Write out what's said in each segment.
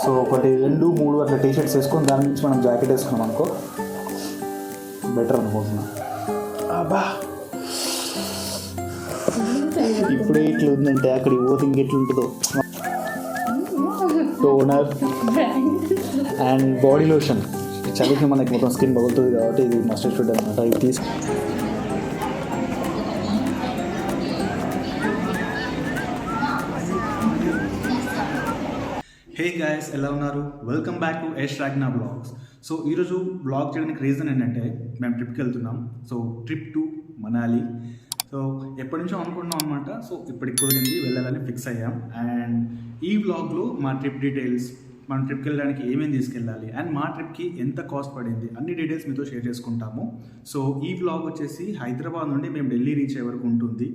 So ఒకటి 2, 3 అట్లా T shirts వేసుకొని దాని నుంచి మనం జాకెట్ వేసుకున్నాం అనుకో బెటర్ అనుకుంటున్నాం. అబ్బా ఇప్పుడే ఇట్లా ఉందంటే అక్కడికి పోతే ఇంకెట్లుంటుందో. టోనర్ అండ్ బాడీ లోషన్ చలికి మనకి మొత్తం స్కిన్ పగులుతుంది కాబట్టి ఇది మస్ట్ షుడ్ అనమాట. ఇది తీసి హే గాయస్, ఎలా ఉన్నారు? Welcome back to Yash Ragna vlogs. So ఈరోజు బ్లాగ్ చేయడానికి రీజన్ ఏంటంటే మేము ట్రిప్కి వెళ్తున్నాం. So trip to Manali. So ఎప్పటి నుంచో అనుకున్నాం అనమాట. సో ఇప్పటికి కుదిరింది, వెళ్ళాలని ఫిక్స్ అయ్యాం. అండ్ ఈ బ్లాగ్లో మా ట్రిప్ డీటెయిల్స్, మనం ట్రిప్కి వెళ్ళడానికి ఏమేమి తీసుకెళ్ళాలి అండ్ మా ట్రిప్కి ఎంత కాస్ట్ పడింది అన్ని డీటెయిల్స్ మీతో షేర్ చేసుకుంటాము. సో ఈ బ్లాగ్ వచ్చేసి హైదరాబాద్ నుండి మేము ఢిల్లీ రీచ్ అయ్యే వరకు ఉంటుంది.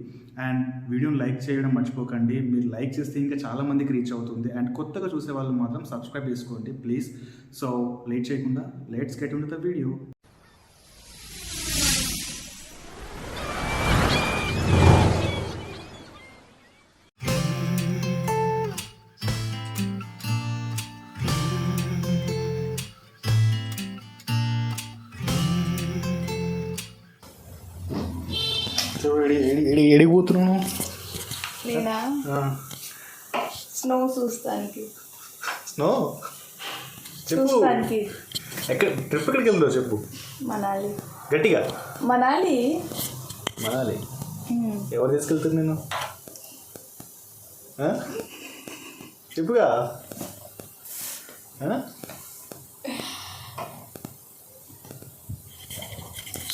అండ్ వీడియోని లైక్ చేయడం మర్చిపోకండి. మీరు లైక్ చేస్తే ఇంకా చాలామందికి రీచ్ అవుతుంది. అండ్ కొత్తగా చూసే వాళ్ళు మాత్రం సబ్స్క్రైబ్ చేసుకోండి ప్లీజ్. సో లేట్ చేయకుండా let's get into the video. ఎడిగిపోతున్నాను నేనా? స్నో చూస్తానికి. స్నో చెప్పు. ఎక్కడ ట్రిప్ ఎక్కడికి వెళ్తావు చెప్పు. మనాలి. గట్టిగా మనాలి. మనాలి ఎవరు తీసుకెళ్తారు నేను? చెప్పుగా.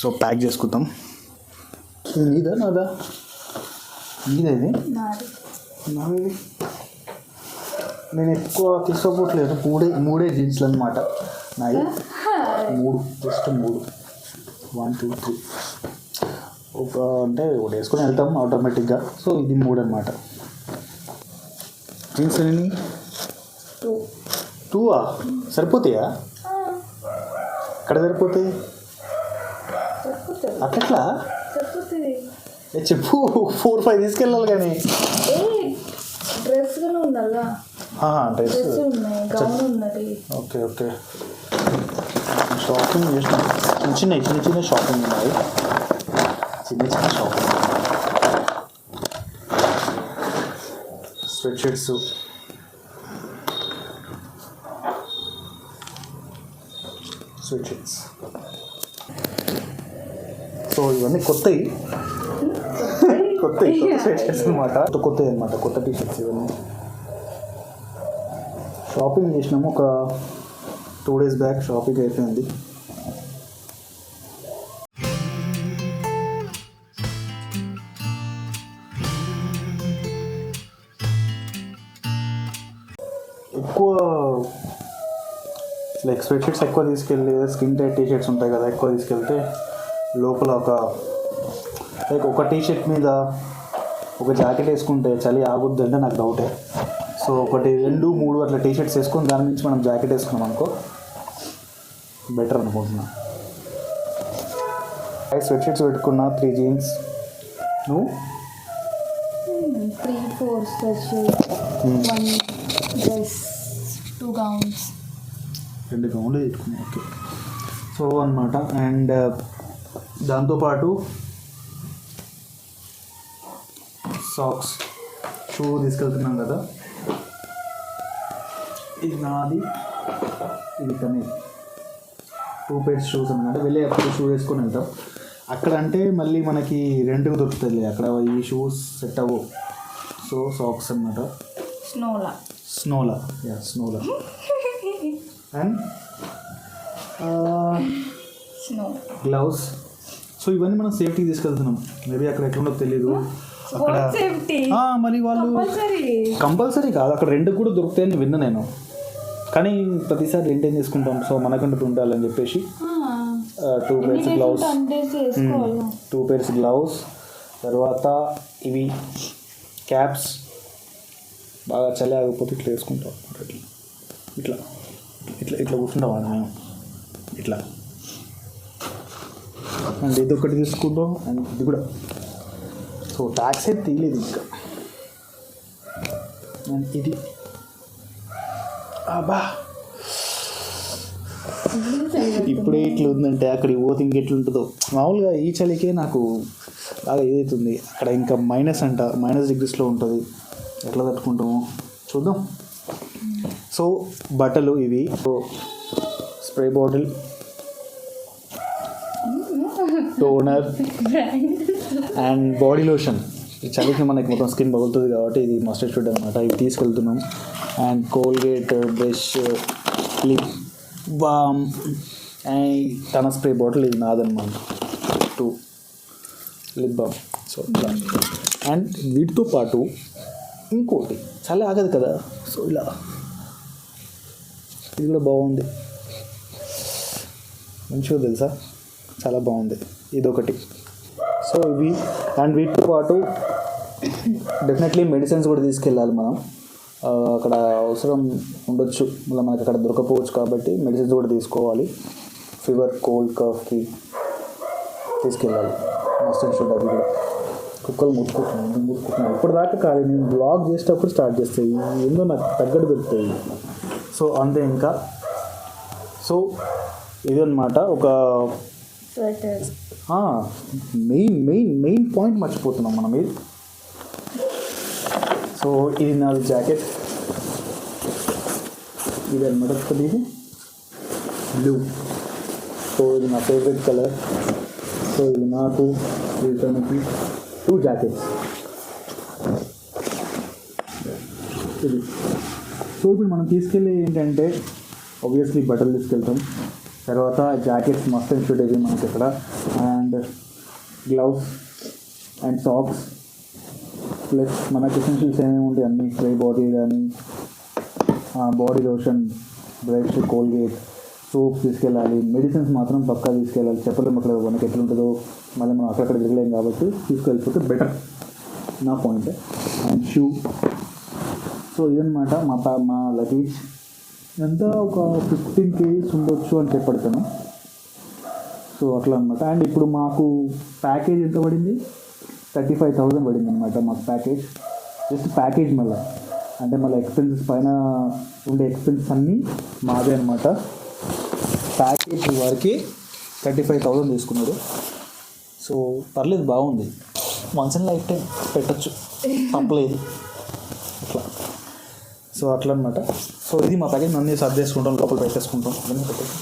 సో ప్యాక్ చేసుకుందాం. నీదా నాదా? నీదా ఇది? నాది. నేను ఎక్కువ తీసుకోపోవట్లేదు. మూడే జీన్స్లు అనమాట నాది. 3 జస్ట్ 3 1 2 3 ఒక అంటే ఒకటి వేసుకొని వెళ్తాం ఆటోమేటిక్గా. సో ఇది 3 అనమాట. జీన్స్ ఎన్ని? 2 సరిపోతాయా? ఎక్కడ సరిపోతాయి? అట్లా చెప్పు. 4, 5 తీసుకెళ్ళాలి కానీ. డ్రెస్ ఉండాలా? డ్రెస్ ఉన్నది. ఓకే షాపింగ్ చేసినాం. చిన్న షాపింగ్ ఉన్నాయి. చిన్న షాపింగ్. స్వెట్ షర్ట్స్, సో ఇవన్నీ కొత్తవి స్వెట్ షర్ట్స్ అనమాట. కొత్తవి అనమాట, కొత్త టీ షర్ట్స్ ఇవన్నీ. షాపింగ్ చేసినాము ఒక 2 days బ్యాక్. షాపింగ్ అయిపోయింది. ఎక్కువ లైక్ స్వెట్ షర్ట్స్ ఎక్కువ తీసుకెళ్ళి, స్కిన్ టైట్ టీ షర్ట్స్ ఉంటాయి కదా, ఎక్కువ తీసుకెళ్తే లోపల ఒక టీ షర్ట్ మీద ఒక జాకెట్ వేసుకుంటే చలి ఆగుద్ది అంటే నాకు డౌటే. సో ఒకటి 2, 3 అట్లా టీ షర్ట్స్ వేసుకొని దాని నుంచి మనం జాకెట్ వేసుకున్నాం అనుకో బెటర్ అనుకుంటున్నా. 5 స్వెట్ షర్ట్స్ పెట్టుకున్నా, 3 జీన్స్. నువ్వు? 3, 4 స్వెట్ షర్ట్స్, 1 డ్రెస్, 2 గౌన్స్. 2 గౌన్లు పెట్టుకున్నా. ఓకే. సో అనమాట. అండ్ దాంతోపాటు సాక్స్, షూ తీసుకెళ్తున్నాం కదా. ఇది నాది, ఇది కానీ 2 pairs షూస్ అనమాట. వెళ్ళి అప్పుడు షూ వేసుకొని వెళ్తాం. అక్కడ అంటే మళ్ళీ మనకి రెంట్కి దొరుకుతుంది, అక్కడ ఈ షూస్ సెట్ అవ్వవు. సో సాక్స్ అనమాట. స్నోలా అండ్ గ్లౌస్. సో ఇవన్నీ మనం సేఫ్టీకి తీసుకెళ్తున్నాం. మేబీ అక్కడ ఎట్లుండో తెలీదు. అక్కడ మరి వాళ్ళు కంపల్సరీ కాదు, అక్కడ రెంట్కి కూడా దొరుకుతాయని విన్నా నేను. కానీ ప్రతిసారి రెంట్ ఏం తీసుకుంటాం. సో మనకంటూ ఉండాలని చెప్పేసి 2 pairs గ్లౌస్, 2 pairs గ్లౌస్. తర్వాత ఇవి క్యాప్స్. బాగా చలి ఆగిపోతే ఇట్లా వేసుకుంటాం. ఇట్లా కూర్చుంటాం మేము ఇట్లా. అండ్ ఇది ఒకటి తీసుకుంటాం. అండ్ ఇది కూడా. సో ట్యాక్స్ అయితే తీయలేదు ఇంకా. అండ్ ఇది అబ్బా ఇప్పుడే ఇట్లా ఉందంటే అక్కడికి పోతే ఇంకెట్లుంటుందో. మామూలుగా ఈ చలికే నాకు బాగా ఏదైతుంది. అక్కడ ఇంకా -డిగ్రీస్లో ఉంటుంది. ఎట్లా తట్టుకుంటామో చూద్దాం. సో బట్టలు ఇవి, spray bottle, toner and body lotion. ఈ చలికి మనకి మొత్తం స్కిన్ పగులుతుంది కాబట్టి ఇది మస్ట్ షుడ్ అనమాట. ఇవి తీసుకెళ్తున్నాం. And Colgate, brush, lip balm and తన స్ప్రే బాటిల్ ఇది నాదనమాట. 2 లిప్ బామ్. సో అండ్ వీటితో పాటు ఇంకోటి చలి ఆగదు కదా, సో ఇలా ఇది కూడా బాగుంది, మంచిగా తెలుసా, చాలా బాగుంది ఇదొకటి. సో ఇవి అండ్ వీటితో పాటు డెఫినెట్లీ మెడిసిన్స్ కూడా తీసుకెళ్ళాలి మనం. అక్కడ అవసరం ఉండొచ్చు, మళ్ళీ మనకి అక్కడ దొరకపోవచ్చు కాబట్టి మెడిసిన్స్ కూడా తీసుకోవాలి. ఫీవర్, కోల్డ్, కాఫ్కి తీసుకెళ్ళాలి. Must and should. అది కూడా కుక్కలు ముట్టుకుంటున్నాను ఇప్పుడు దాకా కాదు, నేను బ్లాగ్ చేసేటప్పుడు స్టార్ట్ చేస్తాయి, ఏందో నాకు తగ్గట్టు దొరుకుతాయి. సో అంతే ఇంకా. సో ఇదన్నమాట ఒక మెయిన్ పాయింట్ మర్చిపోతున్నాం మనం. ఇది సో ఇది నాది జాకెట్, ఇది అనమాట. ఇది బ్లూ, సో ఇది నా ఫేవరెట్ కలర్. సో ఇది నాకు, ఇది తనకి 2 జాకెట్స్. ఇది సో ఇప్పుడు మనం తీసుకెళ్ళి ఏంటంటే ఆబ్వియస్లీ బట్టలు తీసుకెళ్తాం, తర్వాత జాకెట్స్ మస్ట్ అండ్ షుడ్ ఇవి మనకి ఇక్కడ, and gloves and socks, plus మనకి ఎసెన్షియల్స్ ఏమేమి ఉంటాయి అన్నీ, స్ప్రే బాడీ కానీ body lotion, brush, Colgate, soap తీసుకెళ్ళాలి. మెడిసిన్స్ మాత్రం పక్కా తీసుకెళ్ళాలి. చెప్పలేము అక్కడ మనకి ఎట్లుంటుందో, మళ్ళీ మనం అక్కడక్కడ తిరగలేం కాబట్టి తీసుకెళ్ళిపోతే బెటర్ నా పాయింట్. And shoe. సో ఇదన్నమాట మా లగేజ్. ఎంత ఒక 15 kgs ఉండొచ్చు అని చెప్పడతాను. సో అట్లా అనమాట. అండ్ ఇప్పుడు మాకు ప్యాకేజ్ ఎంత పడింది, 35,000 పడింది అనమాట మాకు ప్యాకేజ్. జస్ట్ ప్యాకేజ్ మళ్ళీ అంటే మళ్ళీ ఎక్స్పెన్సెస్ పైన ఉండే ఎక్స్పెన్సెస్ అన్నీ మాదే అనమాట. ప్యాకేజ్ వరకు 35,000 తీసుకున్నారు. సో పర్లేదు, బాగుంది. వన్స్ ఇన్ లైఫ్ టైం పెట్టచ్చు, తప్పలేదు అట్లా. సో అట్లా అనమాట. సో ఇది మా ప్యాకేజ్. అన్నీ సర్దేసుకుంటాం, లోపల పెట్టేసుకుంటాం, అన్నీ పెట్టేసి.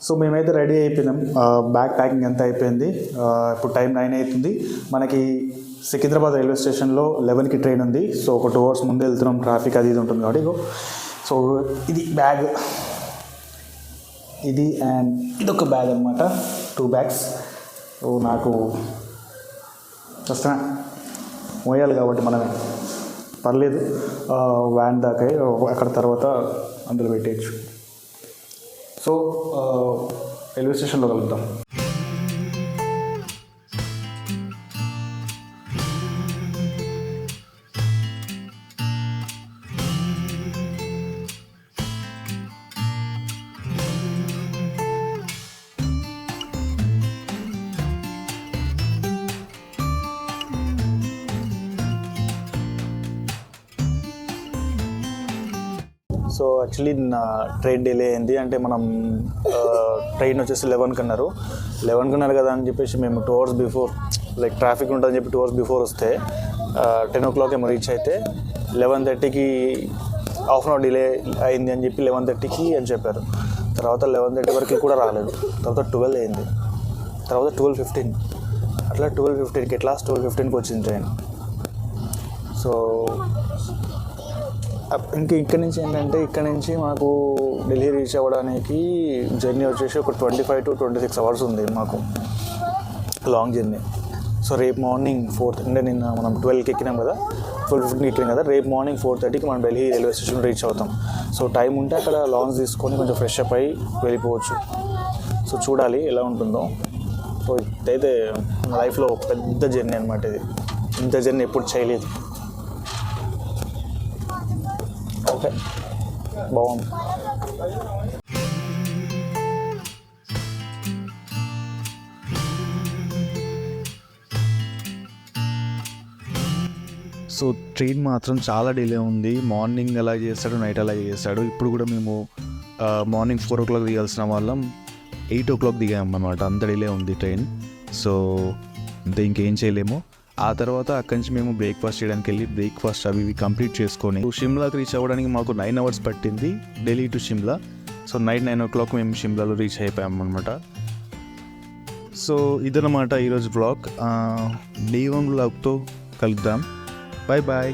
సో మేమైతే రెడీ అయిపోయినాం, బ్యాగ్ ప్యాకింగ్ అంతా అయిపోయింది. ఇప్పుడు టైం 9 అవుతుంది. మనకి సికింద్రాబాద్ రైల్వే స్టేషన్లో 11కి ట్రైన్ ఉంది. సో ఒక 2 hours ముందే వెళ్తున్నాం, ట్రాఫిక్ అది ఇది ఉంటుంది కాబట్టి. సో ఇది బ్యాగ్, ఇది అండ్ ఇదొక బ్యాగ్ అనమాట, 2 bags. సో నాకు వస్తున్నా మోయాలి కాబట్టి మనమే పర్లేదు, వ్యాన్ దాకా అక్కడ తర్వాత అందులో పెట్టేయచ్చు. సో రైల్వే స్టేషన్లో కలుద్దాం. సో యాక్చువల్లీ నా ట్రైన్ డిలే అయింది. అంటే మనం ట్రైన్ వచ్చేసి 11కి అన్నారు. 11కి అన్నారు కదా అని చెప్పేసి మేము 2 hours బిఫోర్, లైక్ ట్రాఫిక్ ఉంటుందని చెప్పి 2 hours బిఫోర్ వస్తే 10 o'clock ఏమో రీచ్ అయితే 11:30కి హాఫ్ అన్ అవర్ డిలే అయింది అని చెప్పి 11:30కి అని చెప్పారు. తర్వాత 11:30 వరకు కూడా రాలేదు. తర్వాత 12 అయింది. తర్వాత 12:15, అట్లా 12:15కి లాస్ట్ 12:15కి వచ్చింది ట్రైన్. సో ఇక్కడి నుంచి ఏంటంటే, ఇక్కడ నుంచి మాకు ఢిల్లీ రీచ్ అవ్వడానికి జర్నీ వచ్చేసి ఒక 25 to 26 hours ఉంది మాకు, లాంగ్ జర్నీ. సో రేపు మార్నింగ్ 4, అంటే నిన్న మనం 12కి ఎక్కినాం కదా, 12:15కి ఎక్కినాం కదా, రేపు మార్నింగ్ 4:30కి మనం ఢిల్లీ రైల్వే స్టేషన్ రీచ్ అవుతాం. సో టైం ఉంటే అక్కడ లాంచ్ తీసుకొని కొంచెం ఫ్రెష్ అప్ అయ్యి వెళ్ళిపోవచ్చు. సో చూడాలి ఎలా ఉంటుందో. సో ఇదైతే నా లైఫ్లో పెద్ద జర్నీ అనమాట. ఇది ఇంత జర్నీ ఎప్పుడు చేయలేదు. ఓకే, బాగుంది. సో ట్రైన్ మాత్రం చాలా డిలే ఉంది. మార్నింగ్ అలా చేస్తాడు, నైట్ అలా చేస్తాడు. ఇప్పుడు కూడా మేము మార్నింగ్ 4 o'clock దిగాల్సిన వాళ్ళం 8 o'clock దిగామన్నమాట. అంత డిలే ఉంది ట్రైన్. సో అంతే, ఇంకేం చేయలేము. ఆ తర్వాత అక్కడి నుంచి మేము బ్రేక్ఫాస్ట్ చేయడానికి వెళ్ళి బ్రేక్ఫాస్ట్ అవి ఇవి కంప్లీట్ చేసుకొని షిమ్లాకి రీచ్ అవ్వడానికి మాకు 9 hours పట్టింది, Delhi to Shimla. So night 9 o'clock మేము షిమ్లాలో రీచ్ అయిపోయాం అనమాట. సో ఇదన్నమాట ఈరోజు బ్లాగ్. డే 1 బ్లాగ్తో కలుద్దాం. Bye bye.